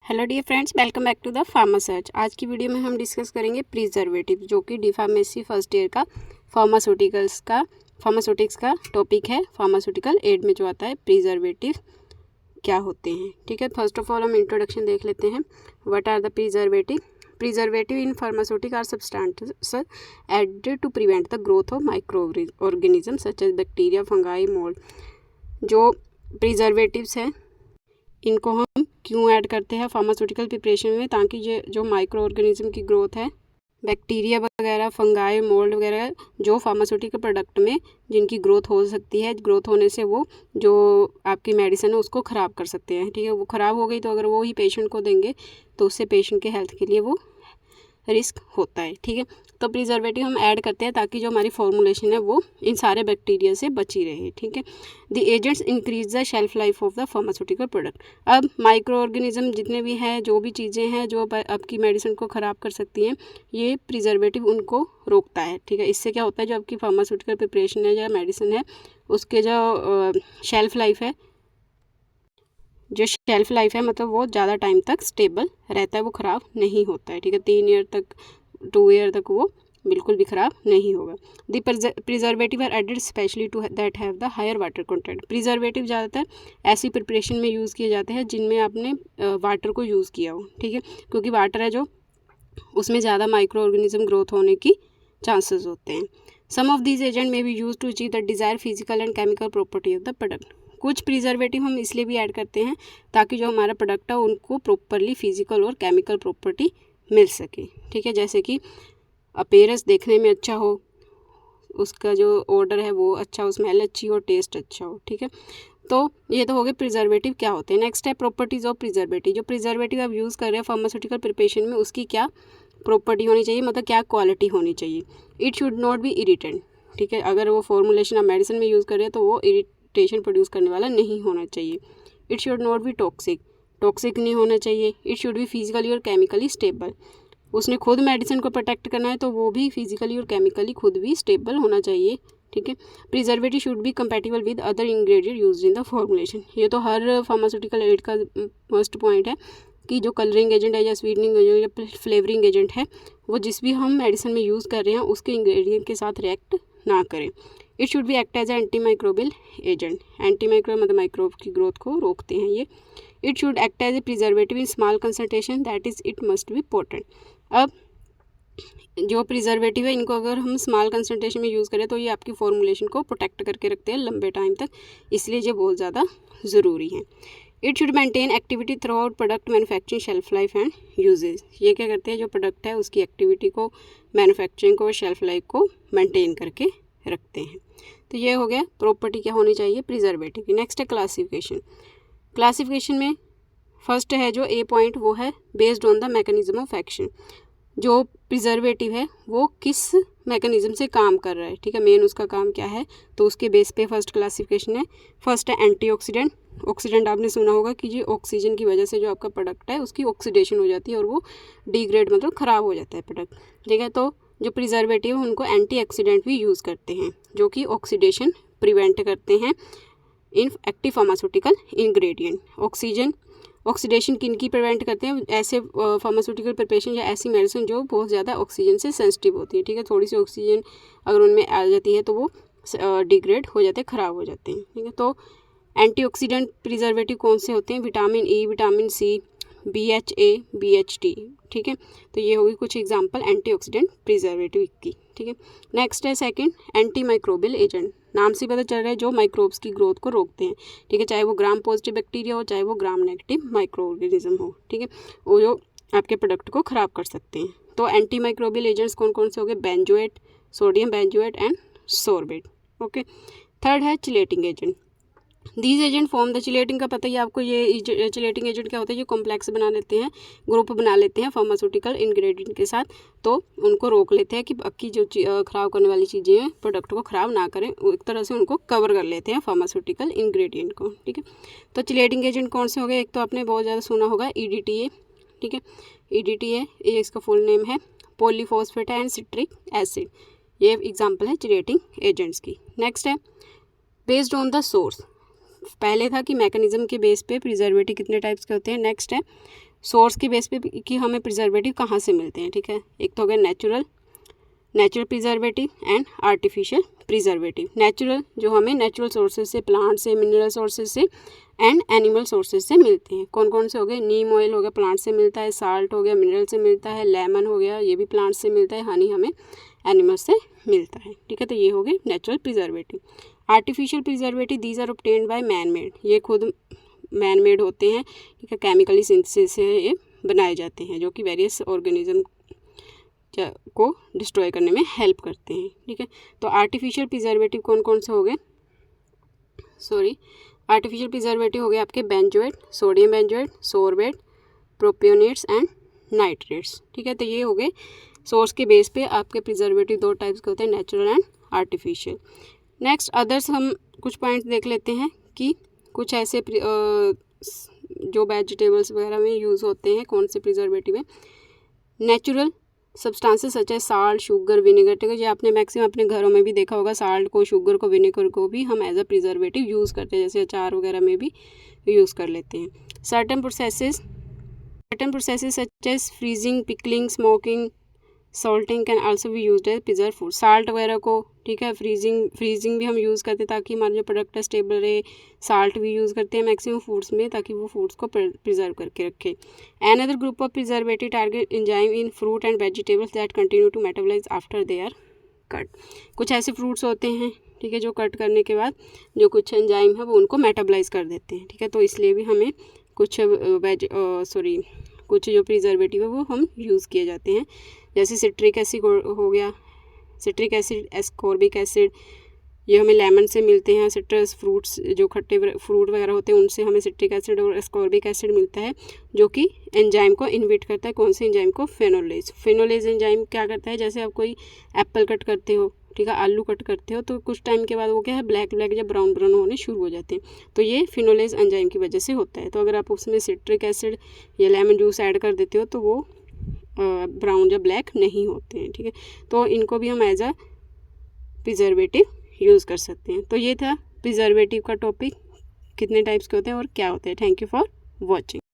Hello dear friends, welcome back to the pharma search. आज की video में हम डिस्कस करेंगे प्रिजर्वेटिव, जो कि डी फार्मेसी फर्स्ट ईयर का फार्मास्यूटिक्स का टॉपिक है। फार्मास्यूटिकल एड में जो आता है प्रिजर्वेटिव क्या होते हैं। ठीक है, फर्स्ट ऑफ ऑल हम इंट्रोडक्शन देख लेते हैं। What are the preservative in pharmaceutic are substances added to prevent the growth of micro organism such as bacteria, fungi, mould. जो प्रिजर्वेटिव्स हैं इनको हम क्यों ऐड करते हैं फार्मास्यूटिकल प्रिपरेशन में, ताकि ये जो माइक्रो ऑर्गेनिज्म की ग्रोथ है, बैक्टीरिया वगैरह, फंगाई, मोल्ड वगैरह, जो फार्मास्यूटिकल प्रोडक्ट में जिनकी ग्रोथ हो सकती है, ग्रोथ होने से वो जो आपकी मेडिसिन है उसको ख़राब कर सकते हैं। ठीक है, वो ख़राब हो गई तो अगर वो ही पेशेंट को देंगे तो उससे पेशेंट के हेल्थ के लिए वो रिस्क होता है। ठीक है, तो प्रिजर्वेटिव हम ऐड करते हैं ताकि जो हमारी फॉर्मुलेशन है वो इन सारे बैक्टीरिया से बची रहे। ठीक है, the agents increase the shelf life of the pharmaceutical product. अब माइक्रो ऑर्गेनिज्म जितने भी हैं, जो भी चीज़ें हैं जो आपकी मेडिसिन को ख़राब कर सकती हैं, ये प्रिजर्वेटिव उनको रोकता है। ठीक है, इससे क्या होता है, जो आपकी फार्मास्यूटिकल प्रिपरेशन है या मेडिसिन है उसके जो शेल्फ लाइफ है मतलब वो ज़्यादा टाइम तक स्टेबल रहता है, वो ख़राब नहीं होता है। ठीक है, 3 ईयर तक 2 ईयर तक वो बिल्कुल भी ख़राब नहीं होगा। The preservative are added specially to that have the higher water content. Preservative ज़्यादातर ऐसी प्रिपरेशन में यूज़ किए जाते हैं जिनमें आपने वाटर को यूज़ किया हो। ठीक है, क्योंकि वाटर है जो उसमें ज़्यादा माइक्रो ऑर्गेनिज्म ग्रोथ होने की चांसेस होते हैं। Some of these agent may be use to achieve the desire physical and chemical property of the product. कुछ प्रिजर्वेटिव हम इसलिए भी ऐड करते हैं ताकि जो हमारा प्रोडक्ट है उनको प्रॉपरली फिजिकल और केमिकल प्रॉपर्टी मिल सके। ठीक है, जैसे कि अपीयरेंस देखने में अच्छा हो, उसका जो ऑर्डर है वो अच्छा हो, स्मेल अच्छी हो, टेस्ट अच्छा हो। ठीक है, तो ये तो हो गए प्रिजर्वेटिव क्या होते हैं। नेक्स्ट है प्रॉपर्टीज़ ऑफ प्रिजर्वेटिव। जो प्रिजर्वेटिव आप यूज़ कर रहे हैं फार्मास्यूटिकल प्रिपरेशन में उसकी क्या प्रॉपर्टी होनी चाहिए, मतलब क्या क्वालिटी होनी चाहिए। It should not be irritant. ठीक है, अगर वो फॉर्मुलेशन आप मेडिसिन में यूज़ कर रहे हैं तो वो इरिटेशन प्रोड्यूस करने वाला नहीं होना चाहिए। It should not be toxic नहीं होना चाहिए। इट शुड बी फिजिकली और केमिकली स्टेबल। उसने खुद मेडिसिन को प्रोटेक्ट करना है तो वो भी फिजिकली और केमिकली खुद भी स्टेबल होना चाहिए। ठीक है, preservative should be compatible with other ingredient used in the formulation. ये तो हर फार्मास्यूटिकल एड का मस्ट पॉइंट है कि जो कलरिंग एजेंट है या स्वीटनिंग एजेंट या फ्लेवरिंग एजेंट है वो जिस भी हम मेडिसिन में यूज़ कर रहे हैं उसके इंग्रेडिएंट के साथ रिएक्ट ना करें। It should be act as anti microbial agent. Anti microbe मतलब माइक्रोब की ग्रोथ को रोकते हैं ये। It should act as a preservative in small concentration, that is it must be potent. अब जो प्रिजर्वेटिव है इनको अगर हम स्मॉल कंसनट्रेशन में यूज़ करें तो ये आपकी फॉर्मुलेशन को प्रोटेक्ट करके रखते हैं लंबे टाइम तक, इसलिए ये बहुत ज़्यादा ज़रूरी है। It should maintain activity throughout product manufacturing shelf life and uses. ये क्या करते हैं, जो प्रोडक्ट है उसकी एक्टिविटी को, मैन्युफैक्चरिंग को, शेल्फ लाइफ को मेंटेन करके रखते हैं। तो ये हो गया प्रॉपर्टी क्या होनी चाहिए प्रिजर्वेटिव की। नेक्स्ट है क्लासिफिकेशन में फर्स्ट है जो ए पॉइंट, वो है based on the mechanism of action. जो प्रिजर्वेटिव है वो किस मैकेनिज्म से काम कर रहा है। ठीक है, मेन उसका काम क्या है, तो उसके बेस पे फर्स्ट क्लासिफिकेशन है। फर्स्ट है एंटीऑक्सीडेंट। ऑक्सीडेंट आपने सुना होगा कि ये ऑक्सीजन की वजह से जो आपका प्रोडक्ट है उसकी ऑक्सीडेशन हो जाती है और वो डिग्रेड मतलब ख़राब हो जाता है प्रोडक्ट। ठीक है, तो जो प्रिजर्वेटिव है उनको एंटीऑक्सीडेंट भी यूज़ करते हैं जो कि ऑक्सीडेशन प्रिवेंट करते हैं इन एक्टिव फार्मास्यूटिकल इंग्रेडिएंट। ऑक्सीडेशन किन की प्रिवेंट करते हैं, ऐसे फार्मास्यूटिकल प्रिपरेशन या ऐसी मेडिसिन जो बहुत ज़्यादा ऑक्सीजन से सेंसिटिव होती है। ठीक है, थोड़ी सी ऑक्सीजन अगर उनमें आ जाती है तो वो डिग्रेड हो जाते हैं, ख़राब हो जाते हैं। ठीक है, तो एंटीऑक्सीडेंट प्रिजर्वेटिव कौन से होते हैं, vitamin E, vitamin C, BHA, BHT। ठीक है, तो ये होगी कुछ एग्जांपल एंटीऑक्सीडेंट प्रिजर्वेटिव की। ठीक है, नेक्स्ट है सेकंड एंटी माइक्रोबियल एजेंट। नाम से पता चल रहा है जो माइक्रोब्स की ग्रोथ को रोकते हैं। ठीक है, चाहे वो ग्राम पॉजिटिव बैक्टीरिया हो, चाहे वो ग्राम नेगेटिव माइक्रो ऑर्गेनिज्म हो। ठीक है, वो जो आपके प्रोडक्ट को ख़राब कर सकते हैं। तो एंटी माइक्रोबियल एजेंट्स कौन कौन से हो गए, benzoate, sodium benzoate and sorbate. Okay, third है chelating agent. These agent form the chelating का पता ही आपको, ये चिलेटिंग एजेंट क्या होता है, जो कॉम्प्लेक्स बना लेते हैं, ग्रुप बना लेते हैं फार्मास्यूटिकल इंग्रेडिएंट के साथ, तो उनको रोक लेते हैं कि बाकी जो ख़राब करने वाली चीज़ें हैं प्रोडक्ट को ख़राब ना करें, एक तरह से उनको कवर कर लेते हैं फार्मास्यूटिकल इंग्रेडिएंट को। ठीक है, तो चिलेटिंग एजेंट कौन से हो गए, एक तो आपने बहुत ज़्यादा सुना होगा EDTA। ठीक है, EDTA ये इसका फुल नेम है पॉलीफॉस्फेट एंड सिट्रिक एसिड। ये एग्जाम्पल है चिलेटिंग एजेंट्स की। नेक्स्ट है बेस्ड ऑन द सोर्स। पहले था कि मैकेनिज्म के बेस पे प्रिजर्वेटिव कितने टाइप्स के होते हैं। नेक्स्ट है सोर्स के बेस पे कि हमें प्रिजर्वेटिव कहाँ से मिलते हैं, ठीक है। एक तो हो गया natural preservative and artificial preservative. Natural जो हमें नेचुरल सोर्सेज से, प्लांट से, मिनरल सोर्सेज से एंड एनिमल सोर्सेज से मिलते हैं। कौन कौन से हो गए? नीम ऑयल हो गया, प्लांट से मिलता है। साल्ट हो गया, मिनरल से मिलता है। लेमन हो गया, ये भी प्लांट से मिलता है। हनी हमें एनिमल से मिलता है, ठीक है। तो ये हो गए natural preservative. Artificial preservative, these are obtained by man made, ये खुद मैन मेड होते हैं, ठीक है। केमिकली सिंथेसिस से ये बनाए जाते हैं, जो कि वेरियस ऑर्गेनिज्म को डिस्ट्रॉय करने में हेल्प करते हैं, ठीक है। तो आर्टिफिशियल प्रिजर्वेटिव कौन कौन से हो गए? आर्टिफिशियल प्रिजर्वेटिव हो गए आपके benzoate, sodium benzoate, sorbate, propionates and nitrates, ठीक है। तो ये हो गए सोर्स के बेस पे आपके प्रिजर्वेटिव दो टाइप्स के होते हैं, natural and artificial. Next others हम कुछ पॉइंट्स देख लेते हैं कि कुछ ऐसे जो वेजिटेबल्स वगैरह में यूज़ होते हैं, कौन से प्रिजर्वेटिव है। नेचुरल सब्सटेंसेस सच है साल्ट, शुगर, विनेगर, ठीक है। ये आपने मैक्सिमम अपने घरों में भी देखा होगा, साल्ट को, शुगर को, विनेगर को भी हम एज अ प्रिजर्वेटिव यूज़ करते हैं, जैसे अचार वगैरह में भी यूज़ कर लेते हैं। Certain processes such as freezing, pickling, smoking, salting can also भी used as preserve food. Salt वगैरह को, ठीक है, फ्रीजिंग भी हम यूज़ करते हैं ताकि हमारा जो प्रोडक्ट है स्टेबल रहे। साल्ट भी यूज़ करते हैं मैक्सिमम फूड्स में ताकि वो फूड्स को प्रिजर्व करके रखे। Another group of preservative target enzyme in fruit and vegetables that continue to metabolise after they are cut. कुछ ऐसे फ्रूट्स होते हैं, ठीक है, जो कट करने के बाद जो कुछ एंजाइम है वो उनको मेटाबोलाइज कर देते हैं, ठीक है। तो इसलिए भी हमें कुछ जो प्रिजर्वेटिव है वो हम यूज़ किए जाते हैं, जैसे सिट्रिक एसिड हो गया, सिट्रिक एसिड, एस्कॉर्बिक एसिड, ये हमें लेमन से मिलते हैं। सिट्रस फ्रूट्स, जो खट्टे फ्रूट वगैरह होते हैं उनसे हमें सिट्रिक एसिड और एस्कॉर्बिक एसिड मिलता है, जो कि एंजाइम को इनहिबिट करता है। कौन से एंजाइम को? फेनोलेज एंजाइम क्या करता है, जैसे आप कोई एप्पल कट करते हो, ठीक है, आलू कट करते हो, तो कुछ टाइम के बाद वो क्या है, ब्लैक या ब्राउन होने शुरू हो जाते हैं, तो ये फिनोलेज एंजाइम की वजह से होता है। तो अगर आप उसमें सिट्रिक एसिड या लेमन जूस ऐड कर देते हो तो वो ब्राउन या ब्लैक नहीं होते हैं, ठीक है। तो इनको भी हम एज अ प्रिजर्वेटिव यूज़ कर सकते हैं। तो ये था प्रिजर्वेटिव का टॉपिक, कितने टाइप्स के होते हैं और क्या होते हैं। Thank you for watching.